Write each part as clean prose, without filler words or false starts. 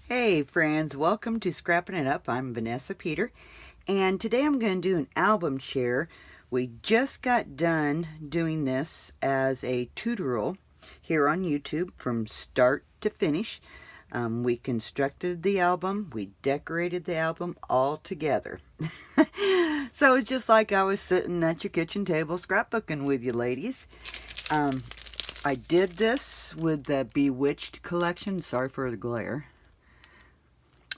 Hey friends, welcome to Scrappin' It Up. I'm Vanessa Peter, and today I'm going to do an album share. We just got done doing this as a tutorial here on YouTube from start to finish. We constructed the album, we decorated the album all together. So it's just like I was sitting at your kitchen table scrapbooking with you ladies. I did this with the Bewitched collection, sorry for the glare,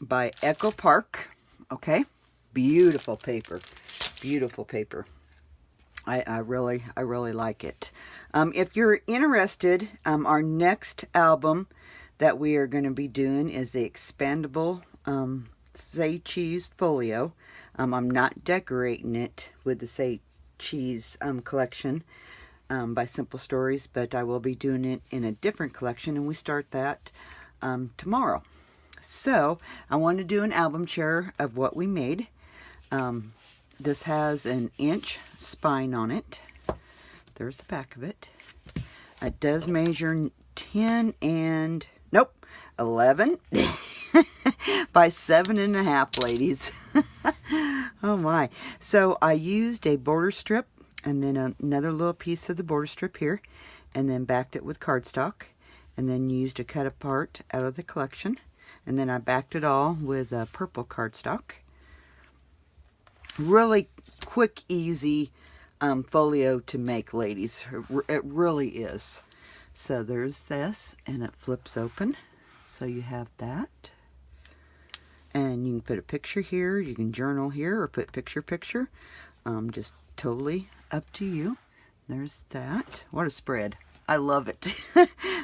by Echo Park. Okay, beautiful paper, beautiful paper. I really like it. If you're interested, our next album that we are going to be doing is the expandable Say Cheese Folio. I'm not decorating it with the Say Cheese collection by Simple Stories, but I will be doing it in a different collection, and we start that tomorrow. So I want to do an album share of what we made. This has an inch spine on it. There's the back of it. It does measure 10 and, nope, 11 by 7.5, ladies. Oh my. So I used a border strip and then another little piece of the border strip here, and then backed it with cardstock, and then used a cut apart out of the collection. And then I backed it all with a purple cardstock. Really quick, easy folio to make, ladies. It really is. So there's this, and it flips open. So you have that. And you can put a picture here. You can journal here or put picture. Just totally up to you. There's that. What a spread. I love it.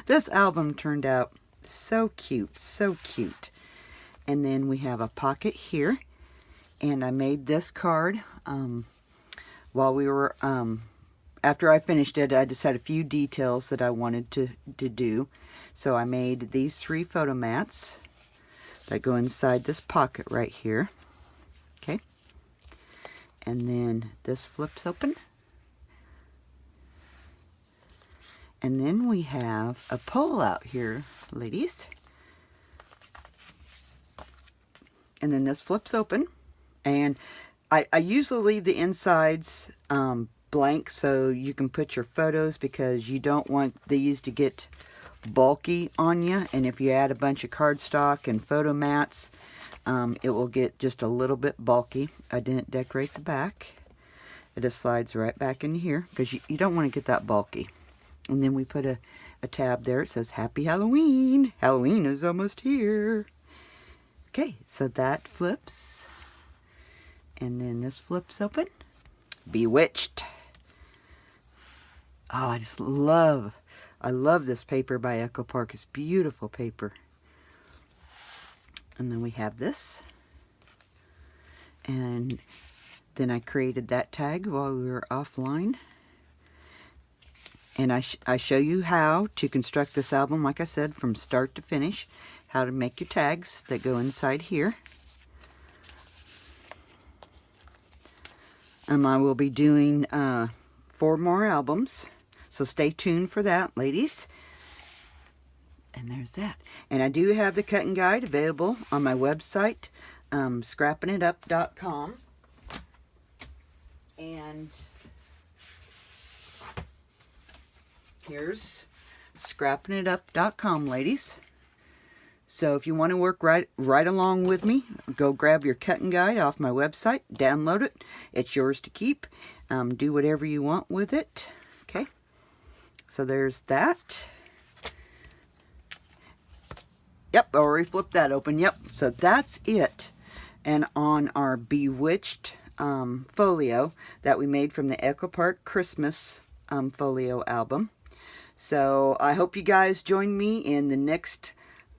This album turned out so cute, so cute. And then we have a pocket here, and I made this card while we were after I finished it. I just had a few details that I wanted to do, so I made these 3 photo mats that go inside this pocket right here. Okay, and then this flips open. And then we have a pole out here, ladies. And then this flips open. And I usually leave the insides blank so you can put your photos, because you don't want these to get bulky on you. And if you add a bunch of cardstock and photo mats, it will get just a little bit bulky. I didn't decorate the back. It just slides right back in here, because you don't want to get that bulky. And then we put a tab there. It says Happy Halloween. Halloween is almost here. Okay, so that flips. And then this flips open. Bewitched. Oh, I love this paper by Echo Park. It's beautiful paper. And then we have this. And then I created that tag while we were offline. And I show you how to construct this album, like I said, from start to finish. How to make your tags that go inside here. I will be doing 4 more albums. So stay tuned for that, ladies. And there's that. And I do have the cutting guide available on my website, scrappinitup.com. And here's scrappinitup.com, ladies. So if you want to work right along with me, go grab your cutting guide off my website, download it. It's yours to keep. Do whatever you want with it. Okay. So there's that. Yep, I already flipped that open. Yep. So that's it. And on our Bewitched folio that we made from the Echo Park Christmas folio album. So I hope you guys join me in the next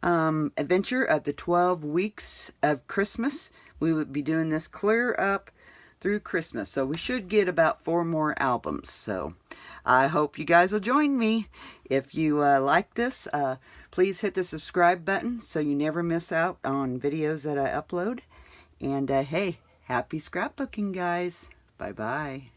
adventure of the 12 weeks of Christmas. We will be doing this clear up through Christmas. So we should get about 4 more albums. So I hope you guys will join me. If you like this, please hit the subscribe button so you never miss out on videos that I upload. And hey, happy scrapbooking, guys. Bye-bye.